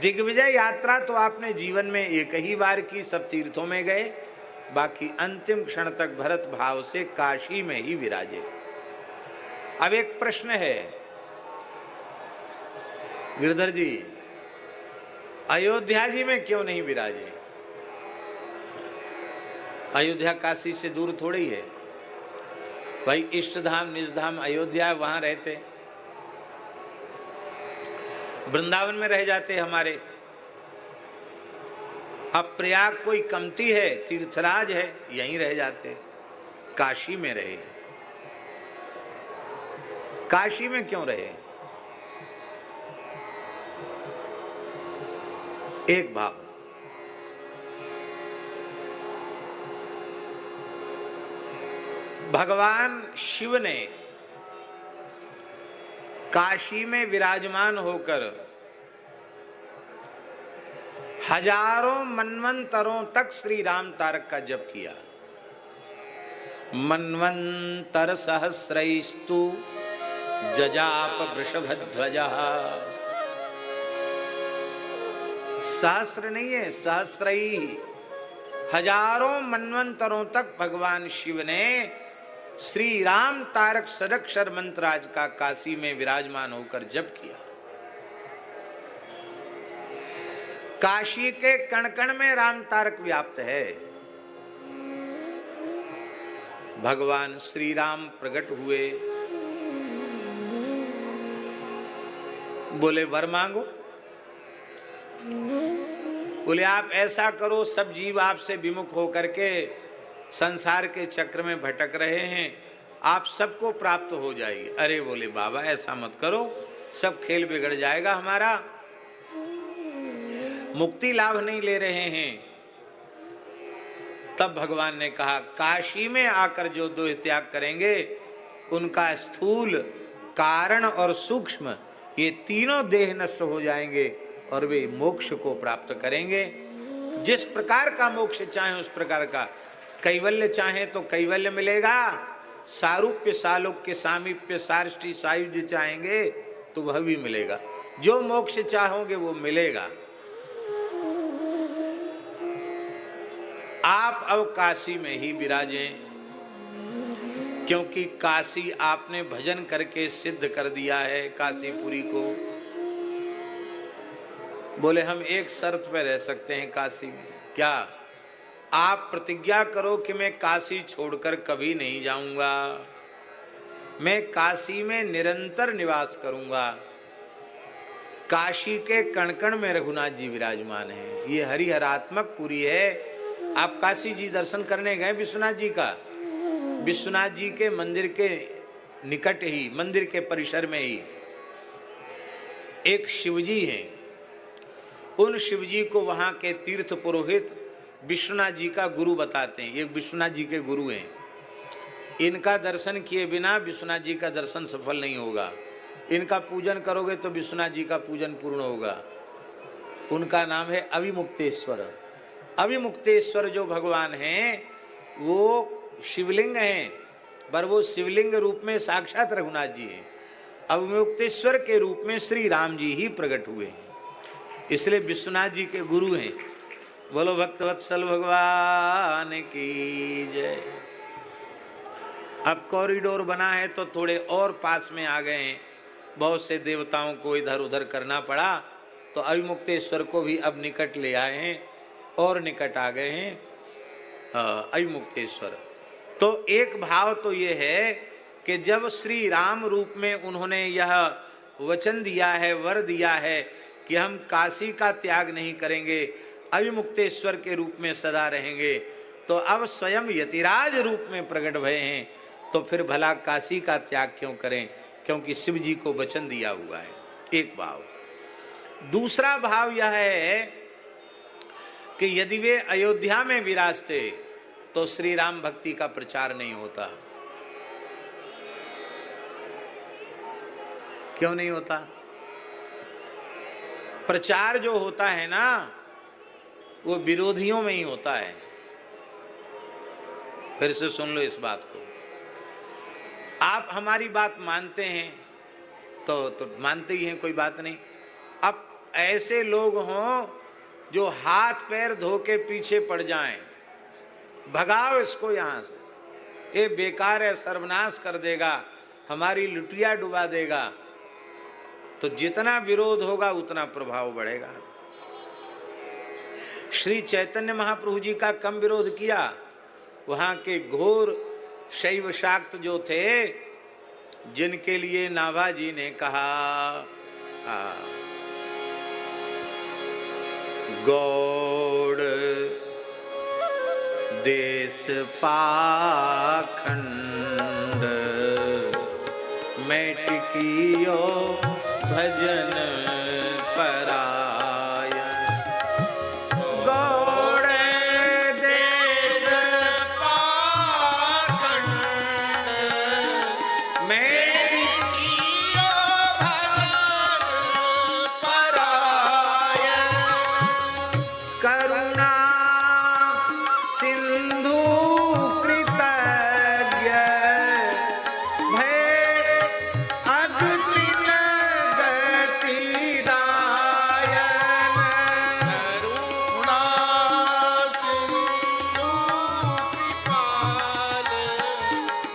दिग्विजय यात्रा तो आपने जीवन में एक ही बार की, सब तीर्थों में गए, बाकी अंतिम क्षण तक भरत भाव से काशी में ही विराजे। अब एक प्रश्न है गिरधर जी, अयोध्या जी में क्यों नहीं विराजे? अयोध्या काशी से दूर थोड़ी है भाई, इष्ट धाम निज धाम अयोध्या, वहां रहते, वृंदावन में रह जाते हमारे। अब प्रयाग कोई कमती है, तीर्थराज है, यहीं रह जाते, काशी में रहे। काशी में क्यों रहे? एक भाव, भगवान शिव ने काशी में विराजमान होकर हजारों मनवंतरों तक श्री राम तारक का जप किया। मनवंतर सहस्रैस्तु जजाप वृषभध्वजः, सहस्र नहीं है, सहस्रई, हजारों मनवंतरों तक भगवान शिव ने श्री राम तारक षडक्षर मंत्राज का काशी में विराजमान होकर जप किया। काशी के कण कण में राम तारक व्याप्त है। भगवान श्री राम प्रकट हुए, बोले वर मांगो। बोले आप ऐसा करो, सब जीव आपसे विमुख होकर के संसार के चक्र में भटक रहे हैं, आप सबको प्राप्त हो जाएगी। अरे बोले बाबा ऐसा मत करो, सब खेल बिगड़ जाएगा हमारा, मुक्ति लाभ नहीं ले रहे हैं। तब भगवान ने कहा काशी में आकर जो देह त्याग करेंगे उनका स्थूल, कारण और सूक्ष्म ये तीनों देह नष्ट हो जाएंगे और वे मोक्ष को प्राप्त करेंगे। जिस प्रकार का मोक्ष चाहे उस प्रकार का, कैवल्य चाहे तो कैवल्य मिलेगा, सारूप्य सालोक्य सामीप्य सारिष्टि सायुज्य चाहेंगे तो वह भी मिलेगा, जो मोक्ष चाहोगे वो मिलेगा। आप अब काशी में ही विराजें, क्योंकि काशी आपने भजन करके सिद्ध कर दिया है काशीपुरी को। बोले हम एक शर्त पे रह सकते हैं काशी में, क्या? आप प्रतिज्ञा करो कि मैं काशी छोड़कर कभी नहीं जाऊंगा, मैं काशी में निरंतर निवास करूंगा। काशी के कण कण में रघुनाथ जी विराजमान हैं, ये हरिहरात्मक पुरी है। आप काशी जी दर्शन करने गए विश्वनाथ जी का, विश्वनाथ जी के मंदिर के निकट ही, मंदिर के परिसर में ही एक शिवजी हैं। उन शिवजी को वहां के तीर्थ पुरोहित विश्वनाथ जी का गुरु बताते हैं। ये विश्वनाथ जी के गुरु हैं, इनका दर्शन किए बिना विश्वनाथ जी का दर्शन सफल नहीं होगा। इनका पूजन करोगे तो विश्वनाथ जी का पूजन पूर्ण होगा। उनका नाम है अविमुक्तेश्वर। अविमुक्तेश्वर जो भगवान हैं वो शिवलिंग हैं, पर वो शिवलिंग रूप में साक्षात रघुनाथ जी हैं। अविमुक्तेश्वर के रूप में श्री राम जी ही प्रकट हुए हैं, इसलिए विश्वनाथ जी के गुरु हैं। बोलो भक्तवत्सल भगवान की जय। अब कॉरिडोर बना है तो थोड़े और पास में आ गए हैं, बहुत से देवताओं को इधर उधर करना पड़ा, तो अविमुक्तेश्वर को भी अब निकट ले आए हैं और निकट आ गए हैं अविमुक्तेश्वर। तो एक भाव तो ये है कि जब श्री राम रूप में उन्होंने यह वचन दिया है, वर दिया है कि हम काशी का त्याग नहीं करेंगे, अविमुक्तेश्वर के रूप में सदा रहेंगे, तो अब स्वयं यतिराज रूप में प्रकट भये हैं, तो फिर भला काशी का त्याग क्यों करें, क्योंकि शिव जी को वचन दिया हुआ है। एक भाव। दूसरा भाव यह है कि यदि वे अयोध्या में विराजते तो श्री राम भक्ति का प्रचार नहीं होता। क्यों नहीं होता? प्रचार जो होता है ना वो विरोधियों में ही होता है। फिर से सुन लो इस बात को। आप हमारी बात मानते हैं तो मानते ही हैं, कोई बात नहीं। अब ऐसे लोग हों जो हाथ पैर धो के पीछे पड़ जाएं, भगाओ इसको यहां से, ये बेकार है, सर्वनाश कर देगा, हमारी लुटिया डुबा देगा। तो जितना विरोध होगा उतना प्रभाव बढ़ेगा। श्री चैतन्य महाप्रभु जी का कम विरोध किया, वहां के घोर शैव शाक्त जो थे, जिनके लिए नाभाजी ने कहा गौड़ देश पाखंड मैं टिकियो भजन परायण, गौड़ देश पाखंड मैं टिकियो भजन परायण, करुणा सिंधु कृतज्ञ भय अद्वितीय गति दायन, करुणा सिंधु कृपाल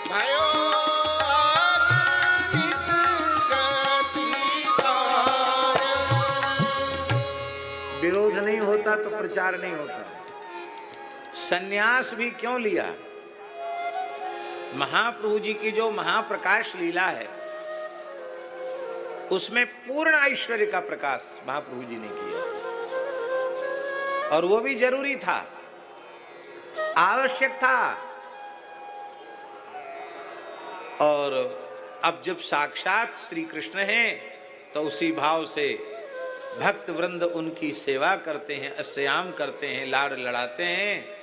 भयो अगणित गति दायन। विरोध नहीं होता तो प्रचार नहीं होता। सन्यास भी क्यों लिया? महाप्रभु जी की जो महाप्रकाश लीला है उसमें पूर्ण ऐश्वर्य का प्रकाश महाप्रभु जी ने किया, और वो भी जरूरी था, आवश्यक था। और अब जब साक्षात श्री कृष्ण हैं तो उसी भाव से भक्त वृंद उनकी सेवा करते हैं, अस्याम करते हैं, लाड़ लड़ाते हैं,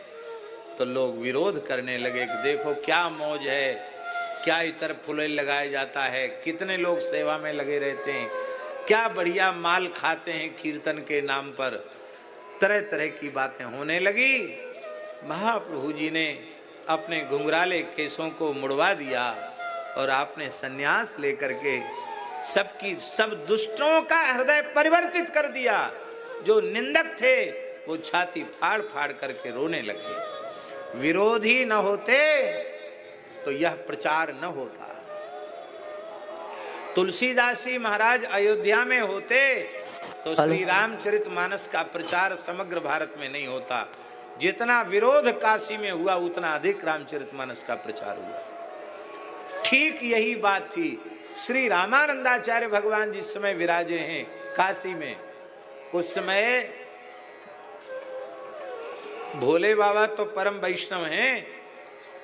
तो लोग विरोध करने लगे कि देखो क्या मौज है, क्या इतर फुले लगाया जाता है, कितने लोग सेवा में लगे रहते हैं, क्या बढ़िया माल खाते हैं कीर्तन के नाम पर। तरह तरह की बातें होने लगी। महाप्रभु जी ने अपने घुंघराले केसों को मुड़वा दिया और आपने सन्यास लेकर के सब दुष्टों का हृदय परिवर्तित कर दिया। जो निंदक थे वो छाती फाड़ फाड़ करके रोने लगे। विरोधी न होते तो यह प्रचार न होता। तुलसीदास जी महाराज अयोध्या में होते तो श्री रामचरितमानस का प्रचार समग्र भारत में नहीं होता। जितना विरोध काशी में हुआ उतना अधिक रामचरितमानस का प्रचार हुआ। ठीक यही बात थी। श्री रामानंदाचार्य भगवान जिस समय विराजे हैं काशी में, उस समय भोले बाबा तो परम वैष्णव हैं,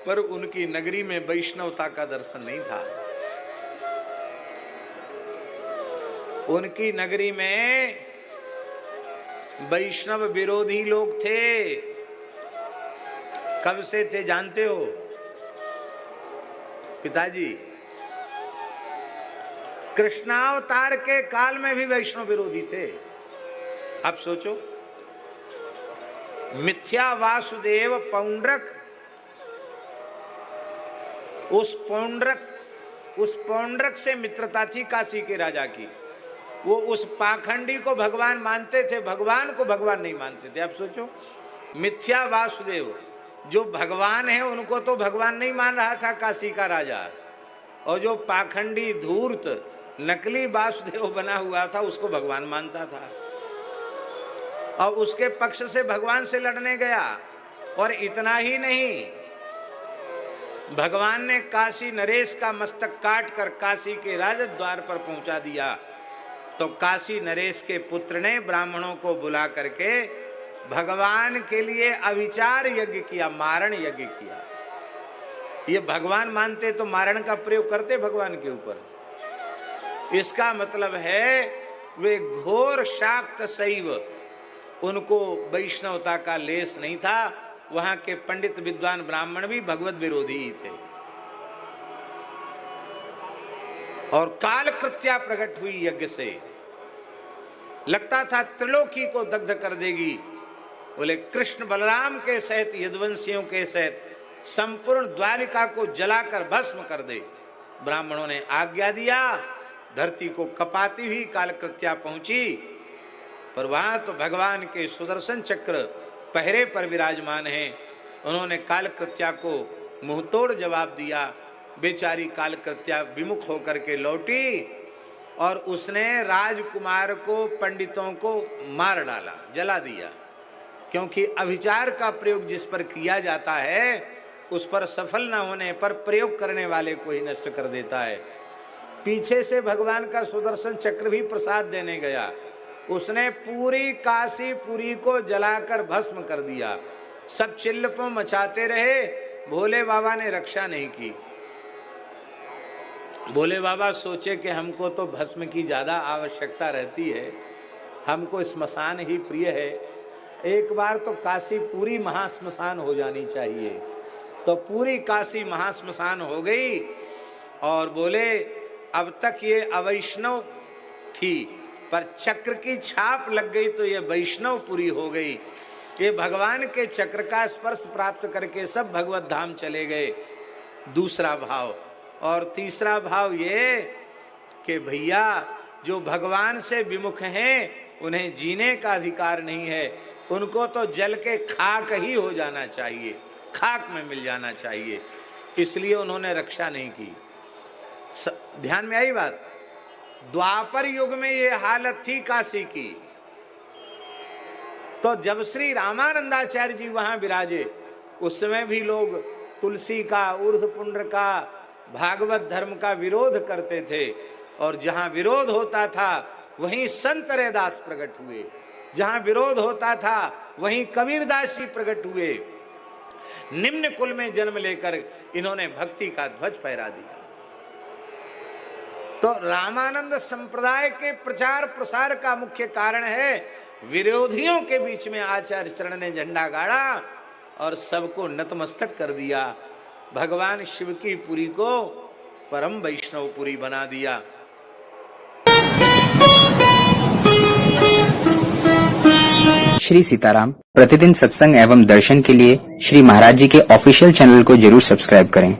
पर उनकी नगरी में वैष्णवता का दर्शन नहीं था। उनकी नगरी में वैष्णव विरोधी लोग थे। कब से थे जानते हो पिताजी? कृष्णावतार के काल में भी वैष्णव विरोधी थे। अब सोचो, मिथ्या वासुदेव पौंड्रक, उस पौंड्रक से मित्रता थी काशी के राजा की। वो उस पाखंडी को भगवान मानते थे, भगवान को भगवान नहीं मानते थे। अब सोचो, मिथ्या वासुदेव जो भगवान है उनको तो भगवान नहीं मान रहा था काशी का राजा, और जो पाखंडी धूर्त नकली वासुदेव बना हुआ था उसको भगवान मानता था, और उसके पक्ष से भगवान से लड़ने गया। और इतना ही नहीं, भगवान ने काशी नरेश का मस्तक काट कर काशी के राजद्वार पर पहुंचा दिया। तो काशी नरेश के पुत्र ने ब्राह्मणों को बुला करके भगवान के लिए अविचार यज्ञ किया, मारण यज्ञ किया। ये भगवान मानते तो मारण का प्रयोग करते भगवान के ऊपर। इसका मतलब है वे घोर शाक्त शैव, उनको वैष्णवता का लेस नहीं था। वहां के पंडित विद्वान ब्राह्मण भी भगवत विरोधी ही थे। और काल कृत्या प्रकट हुई यज्ञ से, लगता था त्रिलोकी को दग्ध कर देगी। बोले कृष्ण बलराम के सहित यदुवंशियों के सहित संपूर्ण द्वारिका को जलाकर भस्म कर दे। ब्राह्मणों ने आज्ञा दिया। धरती को कपाती हुई कालकृत्या पहुंची पर वहां तो भगवान के सुदर्शन चक्र पहरे पर विराजमान हैं। उन्होंने कालकृत्या को मुंहतोड़ जवाब दिया। बेचारी कालकृत्या विमुख होकर के लौटी और उसने राजकुमार को, पंडितों को मार डाला, जला दिया। क्योंकि अभिचार का प्रयोग जिस पर किया जाता है उस पर सफल न होने पर प्रयोग करने वाले को ही नष्ट कर देता है। पीछे से भगवान का सुदर्शन चक्र भी प्रसाद देने गया, उसने पूरी काशीपुरी को जलाकर भस्म कर दिया। सब चिल्लपो मचाते रहे, भोले बाबा ने रक्षा नहीं की। भोले बाबा सोचे कि हमको तो भस्म की ज़्यादा आवश्यकता रहती है, हमको स्मशान ही प्रिय है, एक बार तो काशी पूरी महाश्मशान हो जानी चाहिए। तो पूरी काशी महाश्मशान हो गई और बोले अब तक ये अवैष्णव थी पर चक्र की छाप लग गई तो ये वैष्णवपुरी हो गई। ये भगवान के चक्र का स्पर्श प्राप्त करके सब भगवत धाम चले गए। दूसरा भाव। और तीसरा भाव ये कि भैया जो भगवान से विमुख हैं उन्हें जीने का अधिकार नहीं है, उनको तो जल के खाक ही हो जाना चाहिए, खाक में मिल जाना चाहिए। इसलिए उन्होंने रक्षा नहीं की। ध्यान में आई बात। द्वापर युग में ये हालत थी काशी की, तो जब श्री रामानंदाचार्य जी वहां विराजे उस समय भी लोग तुलसी का, ऊर्ध्वपुंड्र का, भागवत धर्म का विरोध करते थे। और जहां विरोध होता था वहीं संत रैदास प्रकट हुए, जहां विरोध होता था वहीं कबीरदास जी प्रकट हुए। निम्न कुल में जन्म लेकर इन्होंने भक्ति का ध्वज फहरा दिया। तो रामानंद संप्रदाय के प्रचार प्रसार का मुख्य कारण है विरोधियों के बीच में आचार्य चरण ने झंडा गाड़ा और सबको नतमस्तक कर दिया। भगवान शिव की पुरी को परम वैष्णवपुरी बना दिया। श्री सीताराम प्रतिदिन सत्संग एवं दर्शन के लिए श्री महाराज जी के ऑफिशियल चैनल को जरूर सब्सक्राइब करें।